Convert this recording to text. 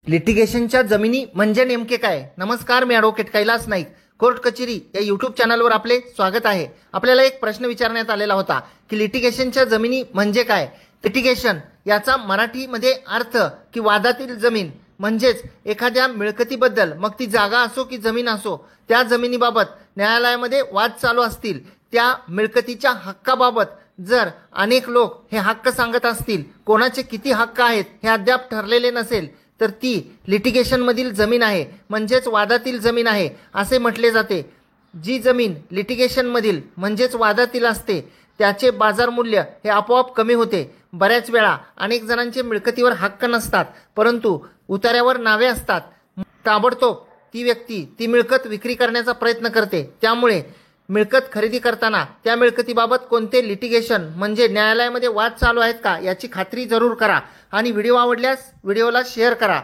लिटिगेशनच्या जमिनी म्हणजे नेमके काय? नमस्कार, मी ॲडव्होकेट कैलास नाईक. कोर्ट कचेरी या यूट्यूब चॅनलवर आपले स्वागत आहे. आपल्याला एक प्रश्न विचारण्यात आलेला होता की लिटिगेशनच्या जमिनी म्हणजे काय? लिटिगेशन याचा मराठीमध्ये अर्थ की वादातील जमीन म्हणजेच एखाद्या मिळकतीबद्दल, मग ती जागा असो की जमीन असो, त्या जमिनीबाबत न्यायालयामध्ये वाद चालू असतील, त्या मिळकतीच्या हक्काबाबत जर अनेक लोक हे हक्क सांगत असतील, कोणाचे किती हक्क आहेत हे अद्याप ठरलेले नसेल, तर ती लिटिगेशनमधील जमीन आहे, म्हणजेच वादातील जमीन आहे असे म्हटले जाते. जी जमीन लिटिगेशनमधील म्हणजेच वादातील असते त्याचे बाजार मूल्य हे आपोआप कमी होते. बऱ्याच वेळा अनेक जणांचे मिळकतीवर हक्क नसतात, परंतु उतार्यावर नावे असतात. ताबडतोब ती व्यक्ती ती मिळकत विक्री करण्याचा प्रयत्न करते. त्यामुळे मिळकत खरेदी करताना त्या मिळकतीबाबत कोणते लिटिगेशन म्हणजे न्यायालयामध्ये वाद चालू आहेत का याची खात्री जरूर करा. आणि व्हिडिओ आवडल्यास व्हिडिओला शेअर करा.